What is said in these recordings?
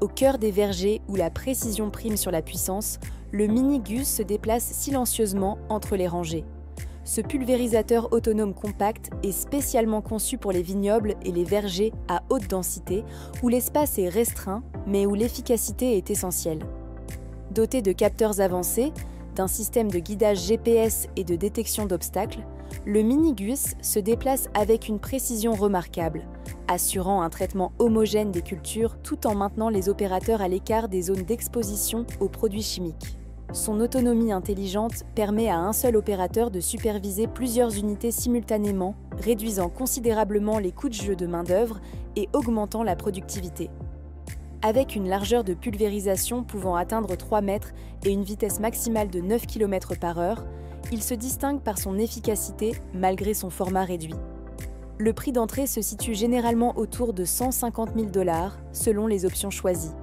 Au cœur des vergers où la précision prime sur la puissance, le Mini Gus se déplace silencieusement entre les rangées. Ce pulvérisateur autonome compact est spécialement conçu pour les vignobles et les vergers à haute densité, où l'espace est restreint, mais où l'efficacité est essentielle. Doté de capteurs avancés, d'un système de guidage GPS et de détection d'obstacles, le Mini Gus se déplace avec une précision remarquable, assurant un traitement homogène des cultures tout en maintenant les opérateurs à l'écart des zones d'exposition aux produits chimiques. Son autonomie intelligente permet à un seul opérateur de superviser plusieurs unités simultanément, réduisant considérablement les coûts de jeu de main-d'œuvre et augmentant la productivité. Avec une largeur de pulvérisation pouvant atteindre 3 mètres et une vitesse maximale de 9 km/h, il se distingue par son efficacité malgré son format réduit. Le prix d'entrée se situe généralement autour de 150 000 $ selon les options choisies.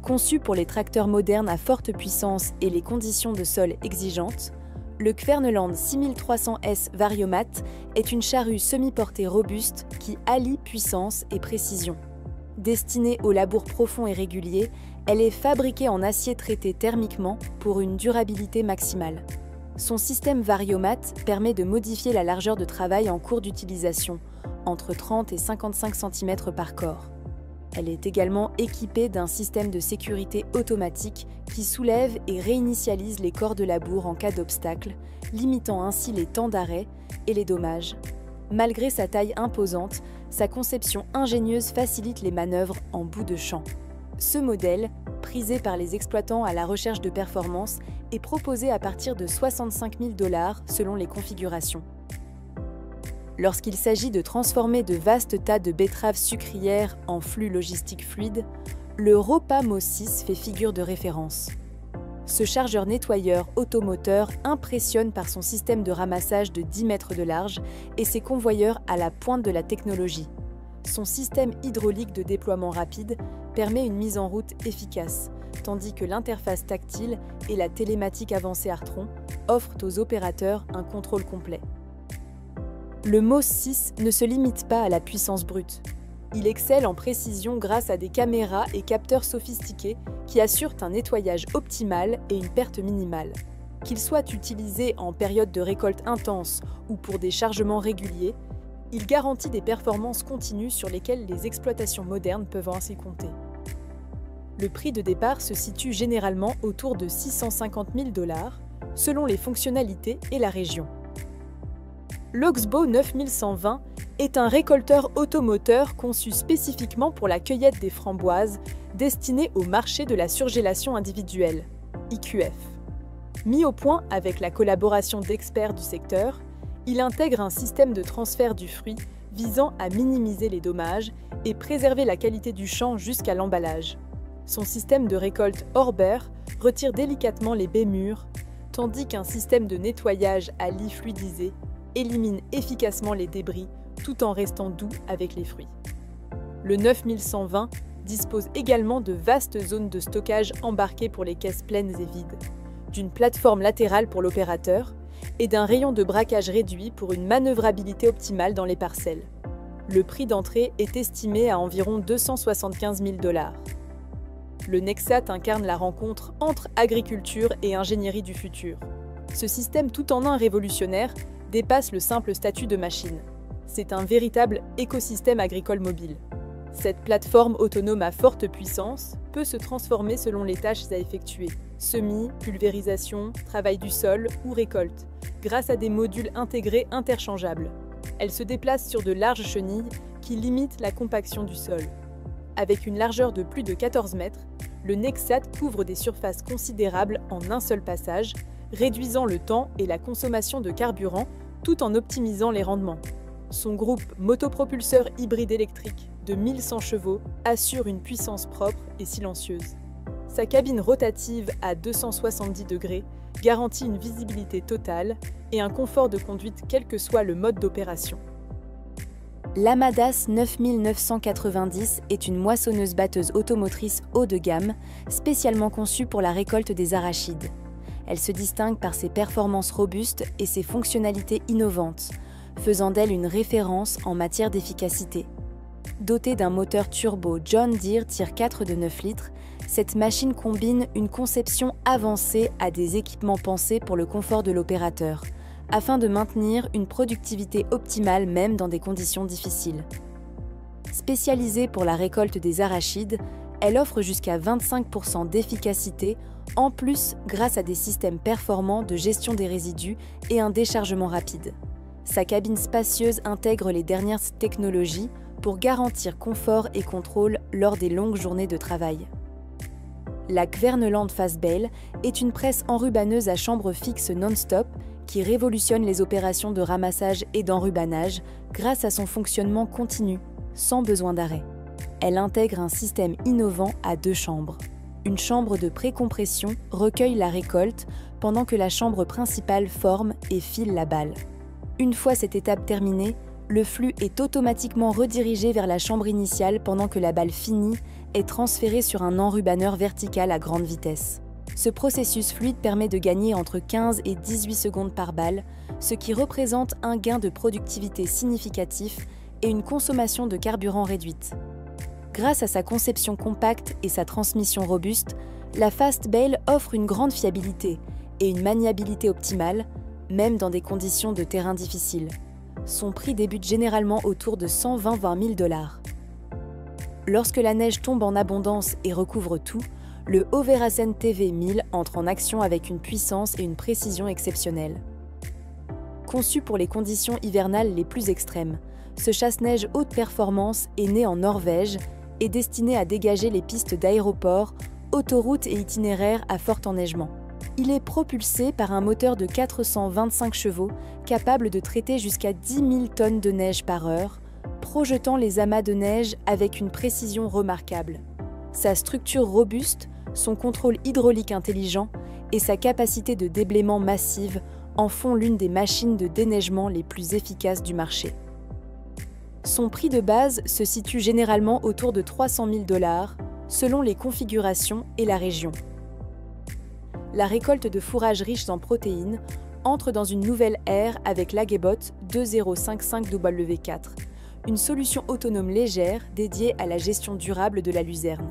Conçu pour les tracteurs modernes à forte puissance et les conditions de sol exigeantes, le Kverneland 6300S Variomat est une charrue semi-portée robuste qui allie puissance et précision. Destinée au labour profond et régulier, elle est fabriquée en acier traité thermiquement pour une durabilité maximale. Son système Variomat permet de modifier la largeur de travail en cours d'utilisation, entre 30 et 55 cm par corps. Elle est également équipée d'un système de sécurité automatique qui soulève et réinitialise les corps de labour en cas d'obstacle, limitant ainsi les temps d'arrêt et les dommages. Malgré sa taille imposante, sa conception ingénieuse facilite les manœuvres en bout de champ. Ce modèle, prisé par les exploitants à la recherche de performance, est proposé à partir de 65 000 $ selon les configurations. Lorsqu'il s'agit de transformer de vastes tas de betteraves sucrières en flux logistique fluide, le Ropa Mo 6 fait figure de référence. Ce chargeur nettoyeur automoteur impressionne par son système de ramassage de 10 mètres de large et ses convoyeurs à la pointe de la technologie. Son système hydraulique de déploiement rapide permet une mise en route efficace, tandis que l'interface tactile et la télématique avancée Artron offrent aux opérateurs un contrôle complet. Le MOS 6 ne se limite pas à la puissance brute. Il excelle en précision grâce à des caméras et capteurs sophistiqués qui assurent un nettoyage optimal et une perte minimale. Qu'il soit utilisé en période de récolte intense ou pour des chargements réguliers, il garantit des performances continues sur lesquelles les exploitations modernes peuvent ainsi compter. Le prix de départ se situe généralement autour de 650 000 $, selon les fonctionnalités et la région. L'Oxbow 9120 est un récolteur automoteur conçu spécifiquement pour la cueillette des framboises, destiné au marché de la surgélation individuelle, IQF. Mis au point avec la collaboration d'experts du secteur, il intègre un système de transfert du fruit visant à minimiser les dommages et préserver la qualité du champ jusqu'à l'emballage. Son système de récolte Orber retire délicatement les baies mûres, tandis qu'un système de nettoyage à lit fluidisé élimine efficacement les débris tout en restant doux avec les fruits. Le 9120 dispose également de vastes zones de stockage embarquées pour les caisses pleines et vides, d'une plateforme latérale pour l'opérateur et d'un rayon de braquage réduit pour une manœuvrabilité optimale dans les parcelles. Le prix d'entrée est estimé à environ 275 000 $. Le Nexat incarne la rencontre entre agriculture et ingénierie du futur. Ce système tout en un révolutionnaire dépasse le simple statut de machine. C'est un véritable écosystème agricole mobile. Cette plateforme autonome à forte puissance peut se transformer selon les tâches à effectuer, semis, pulvérisation, travail du sol ou récolte, grâce à des modules intégrés interchangeables. Elle se déplace sur de larges chenilles qui limitent la compaction du sol. Avec une largeur de plus de 14 mètres, le Nexat couvre des surfaces considérables en un seul passage, réduisant le temps et la consommation de carburant tout en optimisant les rendements. Son groupe motopropulseur hybride électrique de 1100 chevaux assure une puissance propre et silencieuse. Sa cabine rotative à 270 degrés garantit une visibilité totale et un confort de conduite quel que soit le mode d'opération. L'Amadas 9990 est une moissonneuse-batteuse automotrice haut de gamme, spécialement conçue pour la récolte des arachides. Elle se distingue par ses performances robustes et ses fonctionnalités innovantes, faisant d'elle une référence en matière d'efficacité. Dotée d'un moteur turbo John Deere Tier 4 de 9 litres, cette machine combine une conception avancée à des équipements pensés pour le confort de l'opérateur, afin de maintenir une productivité optimale même dans des conditions difficiles. Spécialisée pour la récolte des arachides, elle offre jusqu'à 25% d'efficacité, en plus grâce à des systèmes performants de gestion des résidus et un déchargement rapide. Sa cabine spacieuse intègre les dernières technologies pour garantir confort et contrôle lors des longues journées de travail. La Kverneland Fastbale est une presse enrubanneuse à chambre fixe non-stop qui révolutionne les opérations de ramassage et d'enrubanage grâce à son fonctionnement continu, sans besoin d'arrêt. Elle intègre un système innovant à 2 chambres. Une chambre de précompression recueille la récolte pendant que la chambre principale forme et file la balle. Une fois cette étape terminée, le flux est automatiquement redirigé vers la chambre initiale pendant que la balle finie est transférée sur un enrubanneur vertical à grande vitesse. Ce processus fluide permet de gagner entre 15 et 18 secondes par balle, ce qui représente un gain de productivité significatif et une consommation de carburant réduite. Grâce à sa conception compacte et sa transmission robuste, la Fastbale offre une grande fiabilité et une maniabilité optimale, même dans des conditions de terrain difficiles. Son prix débute généralement autour de 120 000 $. Lorsque la neige tombe en abondance et recouvre tout, le Hoverasen TV 1000 entre en action avec une puissance et une précision exceptionnelles. Conçu pour les conditions hivernales les plus extrêmes, ce chasse-neige haute performance est né en Norvège et destiné à dégager les pistes d'aéroports, autoroutes et itinéraires à fort enneigement. Il est propulsé par un moteur de 425 chevaux capable de traiter jusqu'à 10 000 tonnes de neige par heure, projetant les amas de neige avec une précision remarquable. Sa structure robuste, son contrôle hydraulique intelligent et sa capacité de déblaiement massive en font l'une des machines de déneigement les plus efficaces du marché. Son prix de base se situe généralement autour de 300 000 $, selon les configurations et la région. La récolte de fourrages riches en protéines entre dans une nouvelle ère avec l'Agebot 2055W4, une solution autonome légère dédiée à la gestion durable de la luzerne.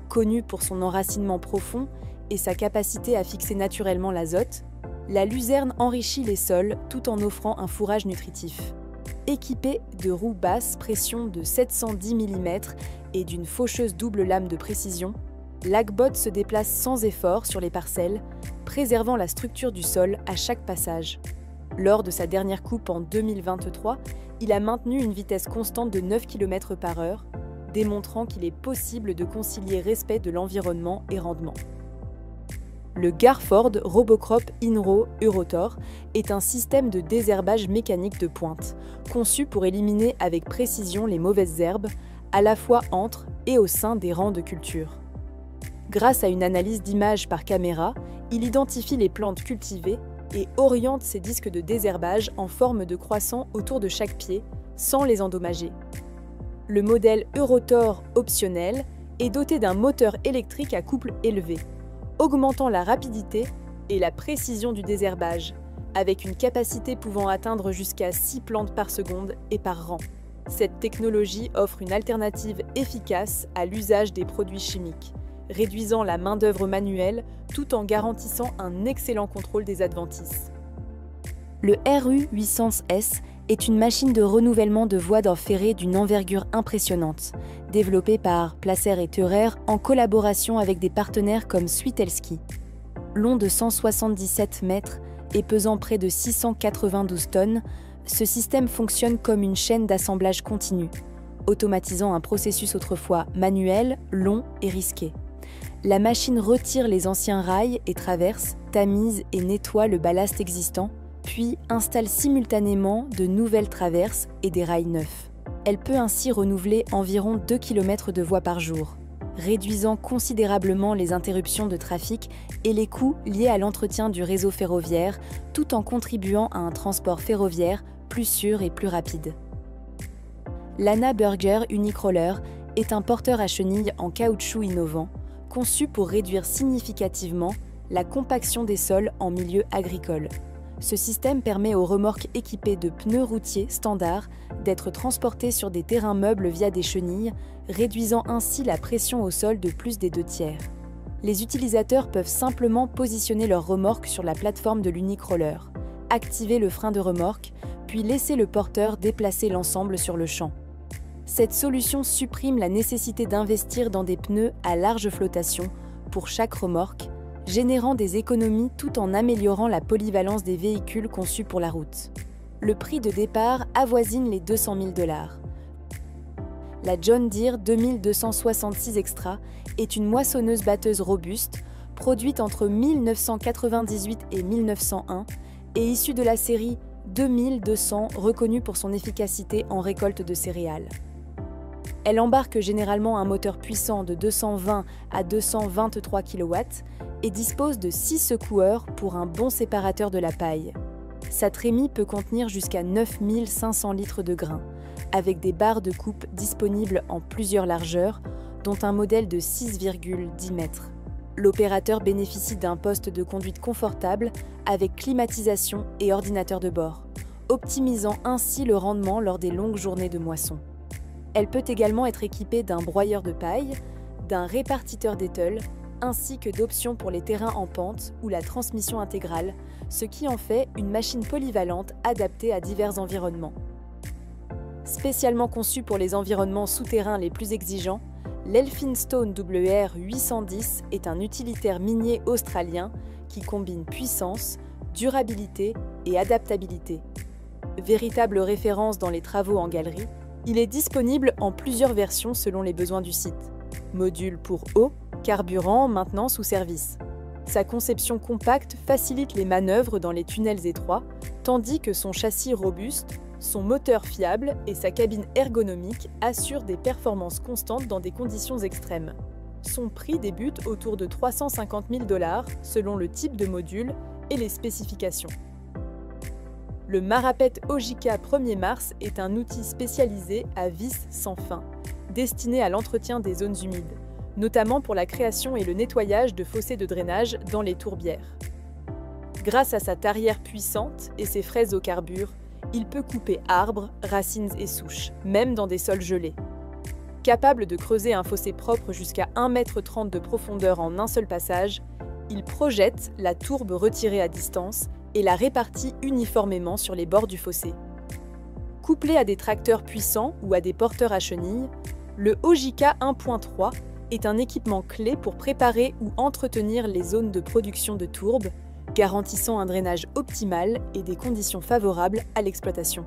Connue pour son enracinement profond et sa capacité à fixer naturellement l'azote, la luzerne enrichit les sols tout en offrant un fourrage nutritif. Équipée de roues basse pression de 710 mm et d'une faucheuse double lame de précision, l'Agbot se déplace sans effort sur les parcelles, préservant la structure du sol à chaque passage. Lors de sa dernière coupe en 2023, il a maintenu une vitesse constante de 9 km/h, démontrant qu'il est possible de concilier respect de l'environnement et rendement. Le Garford Robocrop Inro Eurotor est un système de désherbage mécanique de pointe, conçu pour éliminer avec précision les mauvaises herbes, à la fois entre et au sein des rangs de culture. Grâce à une analyse d'images par caméra, il identifie les plantes cultivées et oriente ses disques de désherbage en forme de croissant autour de chaque pied, sans les endommager. Le modèle Eurotor optionnel est doté d'un moteur électrique à couple élevé, augmentant la rapidité et la précision du désherbage, avec une capacité pouvant atteindre jusqu'à 6 plantes par seconde et par rang. Cette technologie offre une alternative efficace à l'usage des produits chimiques, réduisant la main-d'œuvre manuelle tout en garantissant un excellent contrôle des adventices. Le RU 800S est une machine de renouvellement de voies d'un ferré d'une envergure impressionnante, développée par Placer et Theurer en collaboration avec des partenaires comme Sweetelski. Long de 177 mètres et pesant près de 692 tonnes, ce système fonctionne comme une chaîne d'assemblage continu, automatisant un processus autrefois manuel, long et risqué. La machine retire les anciens rails et traverse, tamise et nettoie le ballast existant, puis installe simultanément de nouvelles traverses et des rails neufs. Elle peut ainsi renouveler environ 2 km de voies par jour, réduisant considérablement les interruptions de trafic et les coûts liés à l'entretien du réseau ferroviaire, tout en contribuant à un transport ferroviaire plus sûr et plus rapide. L'Anna Burger Unicroller est un porteur à chenilles en caoutchouc innovant, conçu pour réduire significativement la compaction des sols en milieu agricole. Ce système permet aux remorques équipées de pneus routiers standards d'être transportées sur des terrains meubles via des chenilles, réduisant ainsi la pression au sol de plus des 2/3. Les utilisateurs peuvent simplement positionner leur remorque sur la plateforme de l'unique roller, activer le frein de remorque, puis laisser le porteur déplacer l'ensemble sur le champ. Cette solution supprime la nécessité d'investir dans des pneus à large flottation pour chaque remorque, générant des économies tout en améliorant la polyvalence des véhicules conçus pour la route. Le prix de départ avoisine les 200 000 $. La John Deere 2266 Extra est une moissonneuse-batteuse robuste, produite entre 1998 et 1901 et issue de la série 2200 reconnue pour son efficacité en récolte de céréales. Elle embarque généralement un moteur puissant de 220 à 223 kW et dispose de 6 secoueurs pour un bon séparateur de la paille. Sa trémie peut contenir jusqu'à 9500 litres de grains, avec des barres de coupe disponibles en plusieurs largeurs, dont un modèle de 6,10 mètres. L'opérateur bénéficie d'un poste de conduite confortable avec climatisation et ordinateur de bord, optimisant ainsi le rendement lors des longues journées de moisson. Elle peut également être équipée d'un broyeur de paille, d'un répartiteur d'éteules, ainsi que d'options pour les terrains en pente ou la transmission intégrale, ce qui en fait une machine polyvalente adaptée à divers environnements. Spécialement conçue pour les environnements souterrains les plus exigeants, l'Elphinstone WR810 est un utilitaire minier australien qui combine puissance, durabilité et adaptabilité. Véritable référence dans les travaux en galerie, il est disponible en plusieurs versions selon les besoins du site. Module pour eau, carburant, maintenance ou service. Sa conception compacte facilite les manœuvres dans les tunnels étroits, tandis que son châssis robuste, son moteur fiable et sa cabine ergonomique assurent des performances constantes dans des conditions extrêmes. Son prix débute autour de 350 000 $ selon le type de module et les spécifications. Le Marapet Ojica 1er Mars est un outil spécialisé à vis sans fin, destiné à l'entretien des zones humides, notamment pour la création et le nettoyage de fossés de drainage dans les tourbières. Grâce à sa tarière puissante et ses fraises au carbure, il peut couper arbres, racines et souches, même dans des sols gelés. Capable de creuser un fossé propre jusqu'à 1,30 m de profondeur en un seul passage, il projette la tourbe retirée à distance et la répartit uniformément sur les bords du fossé. Couplé à des tracteurs puissants ou à des porteurs à chenilles, le Ojica 1.3 est un équipement clé pour préparer ou entretenir les zones de production de tourbes, garantissant un drainage optimal et des conditions favorables à l'exploitation.